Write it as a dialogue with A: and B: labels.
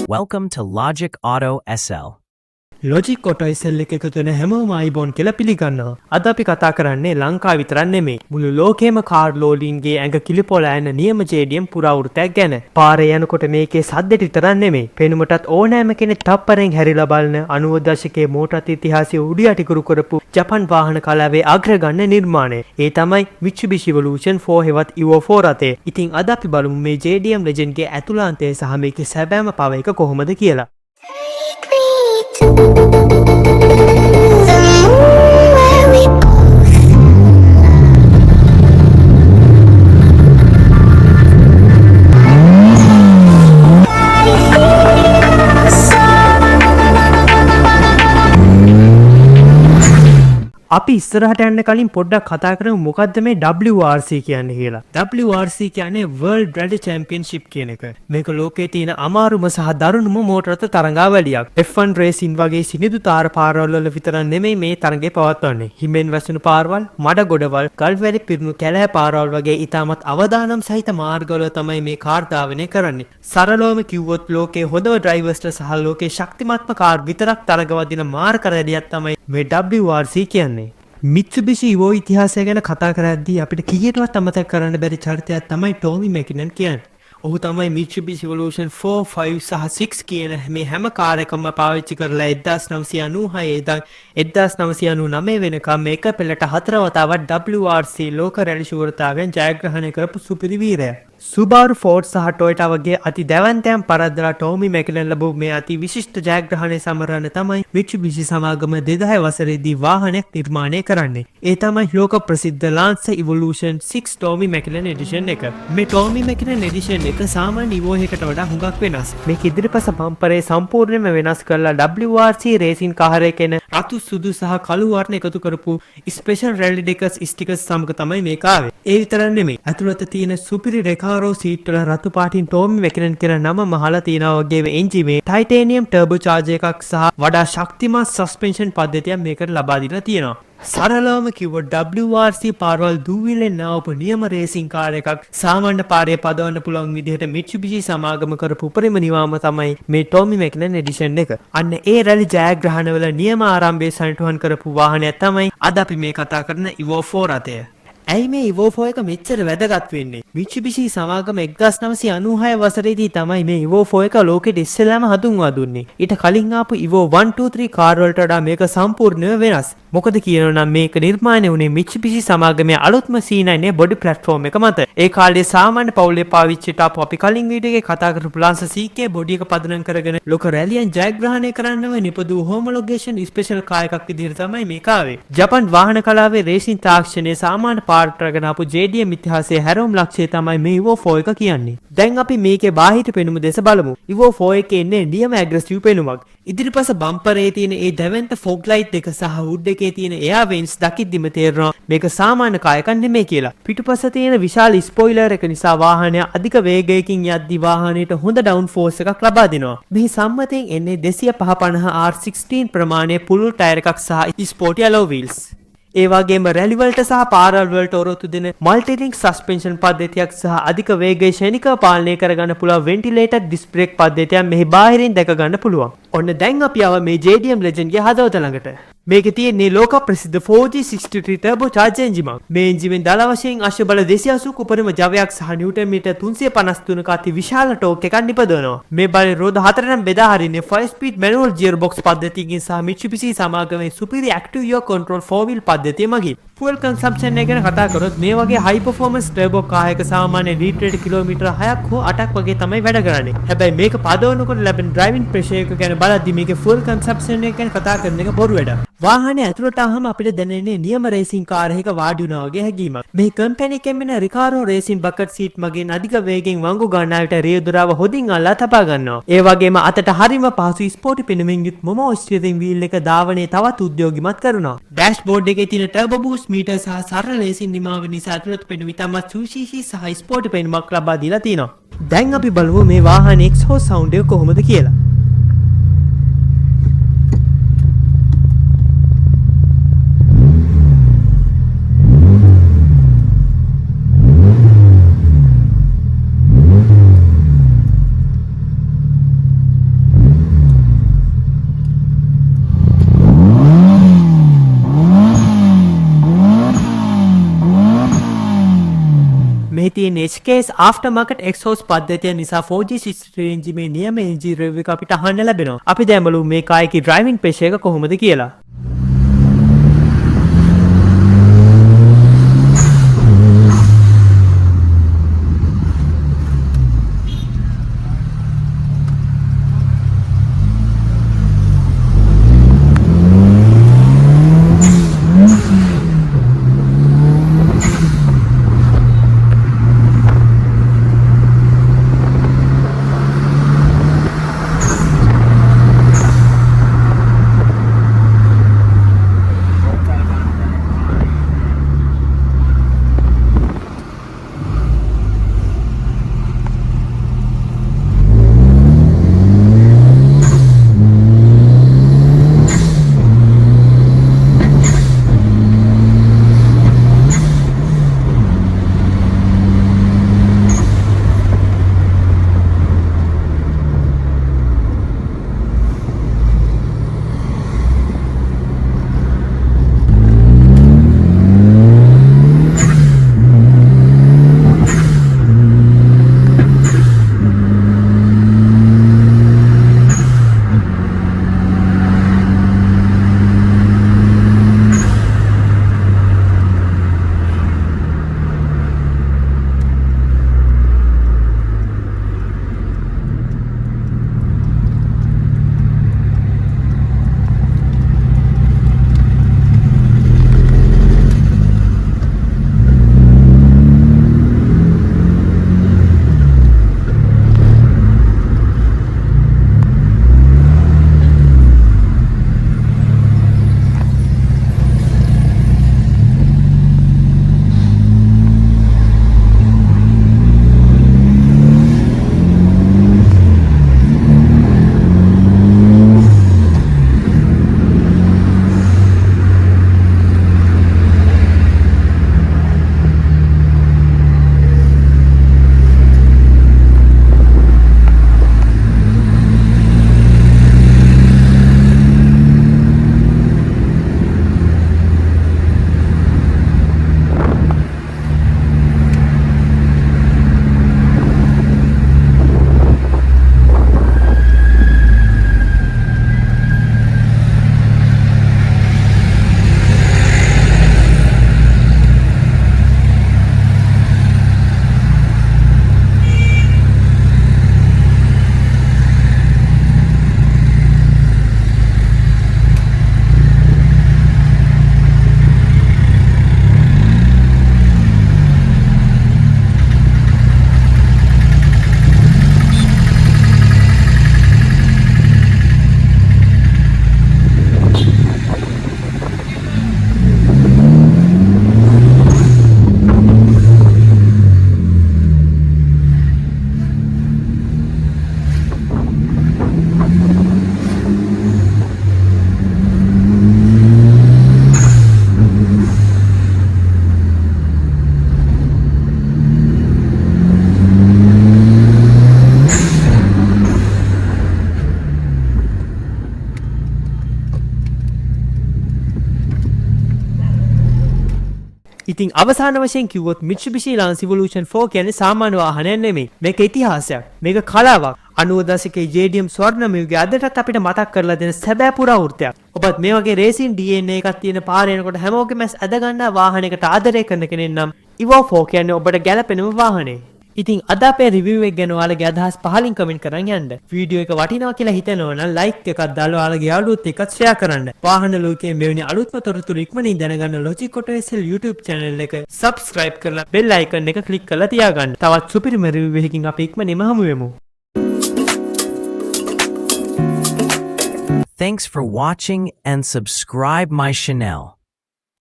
A: Welcome to Logic Auto SL.
B: Logic auto SL එක එකතු වෙන හැමෝම අයිබෝන් කියලා පිළිගන්නවා. අද අපි කතා කරන්නේ ලංකාව විතරක් නෙමෙයි. මුළු ලෝකෙම කාර් ලෝඩින්ගේ ඇඟ කිලිපොළ යන නියම JDM පුරාවෘතයක් ගැන. පාරේ යනකොට මේකේ සද්දෙට විතරක් නෙමෙයි. පෙනුමටත් ඕනෑම කෙනෙක් තප්පරෙන් හැරිලා බලන 90 දශකයේ මෝටර් ඉතිහාසයේ උඩු යටිකුරු කරපු ජපන් වාහන කලාවේ අග්‍රගණ්‍ය නිර්මාණය. ඒ තමයි Mitsubishi Evolution 4 හෙවත් Evo 4 රථය. ඉතින් අද අපි බලමු මේ JDM Legendගේ ඇතුළාන්තය සහ මේකේ සැබෑම පව එක කොහොමද කියලා. අපි ඉස්සරහට යන්න කලින් පොඩ්ඩක් කතා කරමු මොකද්ද මේ WRC කියන්නේ කියලා. WRC කියන්නේ World Rally Championship කියන එක. මේක ලෝකයේ තියෙන අමාරුම සහ දරුණුම මෝටර රථ තරඟාවලියක්. F1 racing වගේ සිනිඳු තාර පාරවල් වල විතර නෙමෙයි මේ තරඟේ පවත්වන්නේ. හිමෙන් වැසුණු පාරවල්, මඩ ගොඩවල්, ගල්වැලි පිරුණු කැලෑ පාරවල් වගේ ඉතාමත් අවදානම් සහිත මාර්ගවල තමයි මේ කාර් ධාවනය කරන්නේ. සරලවම කිව්වොත් ලෝකයේ හොඳම ඩ්‍රයිවර්ස්ලා සහ ලෝකයේ ශක්තිමත්ම කාර් විතරක් තරඟවදින මාර්ග රැලියක් තමයි මේ WRC කියන්නේ. Mitsubishi Evo ඉතිහාසය ගැන කතා කරද්දී අපිට කීයටවත් අමතක කරන්න බැරි චරිතයක් තමයි ටෝමි මැකිනන් කියන්නේ. ඔහු තමයි Mitsubishi Evolution 4, 5 සහ 6 කියන මේ හැම කාර් එකම පාවිච්චි කරලා 1996 ඉඳන් 1999 වෙනකම් මේක පෙළට 4 වතාවක් WRC ලෝක රැලි ශූරතාවෙන් ජයග්‍රහණය කරපු සුපිරි වීරයා. Subaru, Ford සහ Toyota වගේ අති දැවැන්තයන් පරද්දලා ටෝමි මැකිනන් ලැබු මේ අති විශිෂ්ට ජයග්‍රහණය සමරන තමයි Mitsubishi සමාගම 2000 වසරේදී වාහනයක් නිර්මාණය කරන්නේ. ඒ තමයි ලෝක ප්‍රසිද්ධ Lancer Evolution 6 ටෝමි මැකිනන් එඩිෂන් එක. මේ ටෝමි මැකිනන් එඩිෂන් එක සාමාන්‍ය Evo එකකට වඩා හුඟක් වෙනස්. මේක ඉදිරිපස බම්පරේ සම්පූර්ණයෙන්ම වෙනස් කරලා WRC රේසින් කාර් එකේන රතු සුදු සහ කළු වර්ණ එකතු කරපු ස්පෙෂල් රැලි ඩෙකර්ස් ස්ටිකර්ස් සමග තමයි මේක ආවේ. ඒ විතරක් නෙමෙයි. ඇතුළත තියෙන සුපිරි රෙකාරෝ සීට් වල රතු පාටින් ටෝමි මැකිනන් කියන නම මහලා තියනවා වගේ එන්ජිමේ ටයිටේනියම් ටර්බෝ චාර්ජ් එකක් සහ වඩා ශක්තිමත් සස්පෙන්ෂන් පද්ධතියක් මේකට ලබා දීලා තියෙනවා. සරලවම කිව්වොත් WRC පාරවල් දූවිල්ලෙන් නාවපු නියම රේසින් කාර් එකක් සාමාන්‍ය පාරේ පදවන්න පුළුවන් විදිහට Mitsubishi සමාගම කරපු උපරිම නිවාම තමයි මේ ටෝමි මැකිනන් එඩිෂන් එක. අන්න ඒ රැලි ජයග්‍රහණවල නියම ආරම්භයේ සනිටුහන් කරපු වාහනයක් තමයි අද අපි මේ කතා කරන Evo 4 රථය. ඇයි මේ Evo 4 එක මෙච්චර වැදගත් වෙන්නේ? Mitsubishi සමාගම 1996 වසරේදී තමයි මේ Evo 4 එක ලෝකෙට ඉස්සෙල්ලාම හඳුන්වා දුන්නේ. ඊට කලින් ආපු Evo 1, 2, 3 කාර් වලට වඩා මේක සම්පූර්ණයෙන්ම වෙනස්. මොකද කියනවා නම් මේක නිර්මාණය වුණේ Mitsubishi සමාගමේ අලුත්ම C9 බොඩි ප්ලැට්ෆෝම් එක මත. ඒ කාලේ සාමාන්‍ය පවුලේ පාවිච්චිට ආපු අපි කලින් වීඩියෝ එකේ කතා කරපු Lancer CK බොඩි එක පදනම් කරගෙන ලෝක රැලියන් ජයග්‍රහණය කරන්නව නිපදවූ හෝමොලොගේෂන් ස්පෙෂල් කාර් එකක් විදිහට තමයි මේක ආවේ. ජපන් වාහන කලාවේ රේසින් තාක්ෂණයේ සාමාන්‍ය පාරට රැගෙන ආපු JDM ඉතිහාසයේ හැරවුම් ලක්ෂ්‍යය තමයි මේ Evo 4 එක කියන්නේ. දැන් අපි මේකේ බාහිර පෙනුම දෙස බලමු. Evo 4 එකේ ඉන්නේ නියම ඇග්‍රෙසිව් පෙනුමක්. ඉදිරිපස බම්පරේ තියෙන ඒ දැවැන්ත ෆොග් ලයිට් එක සහ හුඩ් එකේ තියෙන එයා වෙන්ස් දකිද්දිම තේරෙනවා මේක සාමාන්‍ය කායකක් නෙමෙයි කියලා. පිටුපස තියෙන විශාල ස්පොයිලර් එක නිසා වාහනය අධික වේගයකින් යද්දි වාහනයට හොඳ ඩවුන් ෆෝස් එකක් ලබා දෙනවා. මෙහි සම්මතයෙන් එන්නේ 250 R16 ප්‍රමාණයේ පුළුල් ටයර් එකක් සහ ස්පෝටි ඇලෝ වීල්ස්. ඒ වගේම රැලි වලට සහ පාරවල් වලට ඔරොත්තු දෙන මල්ටි ලින්ක් සස්පෙන්ෂන් පද්ධතියක් සහ අධික වේගයේ ශනිකව පාලනය කරගන්න පුළුවන් වෙන්ටිලේටඩ් ඩිස්ක් බ්‍රේක් පද්ධතියක් මෙහි බාහිරින් දැක ගන්න පුළුවන්. ඔන්න දැන් අපි ආව මේ JDM Legendගේ හදවත ළඟට. මේකේ තියෙන්නේ ලෝක ප්‍රසිද්ධ 4G63 ටර්බෝ චාර්ජ් එන්ජිමක්. මේ එන්ජිමෙන් දල වශයෙන් අශ්ව බල 280ක උපරිම ජවයක් සහ නිව්ටන් මීටර් 353ක අති විශාල ටෝක් එකක් නිපදවනවා. මේ බලය රෝද 4 නම් බෙදා හරින්නේ 5 ස්පීඩ් මැනුවල් ගියර් බොක්ස් පද්ධතියකින් සහ Mitsubishi සමාගමේ සුපිරි ඇක්ටිව් යෝ කන්ට්‍රෝල් 4 wheel පද්ධතිය මගින්. ෆුවල් කන්සම්ප්ෂන් එක ගැන කතා කරොත් මේ වගේ හයි පර්ෆෝමන්ස් ටර්බෝ කාර් එක සාමාන්‍ය රීට් කිලෝමීටර 6ක් හෝ 8ක් වගේ තමයි වැඩ කරන්නේ. හැබැයි මේක පදවනකොට ලැබෙන ඩ්‍රයිවිං ප්‍රෙෂර් එක ගැන බලද්දි මේකේ ෆුවල් කන්සම්ප්ෂන් එක ගැන කතා කරන එක බොරු වැඩක්. වාහනේ ඇතුළට ආවම අපිට දැනෙන්නේ නියම රේසින් කාර් එකක වාඩි වුණා වගේ හැඟීමක්. මේ කම්පැනි එකෙන් මෙන්න රිකාරෝ රේසින් බකට් සීට් මගින් අධික වේගෙන් වංගු ගන්නා විට රියදුරාව හොදින් අල්ලා තබා ගන්නවා. ඒ වගේම අතට හරිම පහසු ස්පෝටි පෙනුමින් යුත් මොමෝ ස්ටියරින් වීල් එක ධාවනයේ තවත් උද්‍යෝගිමත් කරනවා. ඩෑෂ්බෝඩ් එකේ තියෙන ටර්බෝ බූස්ට් මීටර් සහ සරල රේසින් නිමාව නිසා ඇතුළත පෙනුම ඉතාමත් සුවිශේෂී සහ ස්පෝටි පෙනුමක් ලබා දීලා තියෙනවා. දැන් අපි බලමු මේ වාහනේ එක්ස්හෝස් සවුන්ඩ් එක කොහොමද කියලා. මේ තියෙන HKS aftermarket exhaust පද්ධතිය නිසා 4G system engine නියම engine review එක අපිට අහන්න ලැබෙනවා. අපි දැන් බලමු මේ කායකේ driving pressure එක කොහොමද කියලා. ඉතින් අවසාන වශයෙන් කිව්වොත් Mitsubishi Lancer Evolution 4 කියන්නේ සාමාන්‍ය වාහනයක් නෙමෙයි. මේක ඉතිහාසයක්. මේක කලාවක්. 90 දශකයේ JDM ස්වර්ණම යුගයේ අදටත් අපිට මතක් කරලා දෙන සැබෑ පුරාවෘත්තයක්. ඔබත් මේ වගේ රේසින් DNA එකක් තියෙන පාරේ යනකොට හැමෝගෙම ඇස් අද ගන්නා වාහනයකට ආදරය කරන කෙනෙක් නම් Evo 4 කියන්නේ ඔබට ගැළපෙනම වාහනේ. ඉතින් අද අපේ රිවිව් එක ගැන ඔයාලගේ අදහස් පහලින් කමෙන්ට් කරන් යන්න. වීඩියෝ එක වටිනවා කියලා හිතෙනවා නම් ලයික් එකක් දාලා ඔයාලගේ යාළුවොත් එක්කත් ෂෙයා කරන්න. වාහන ලෝකයේ මෙවැනි අලුත්ම තොරතුරු ඉක්මනින් දැනගන්න Logic Auto SL YouTube channel එක subscribe කරලා bell icon එක click කරලා තියාගන්න. තවත් සුපිරිම රිවිව් එකකින් අපි ඉක්මනින්ම හමු වෙමු.
A: Thanks for watching and subscribe my channel.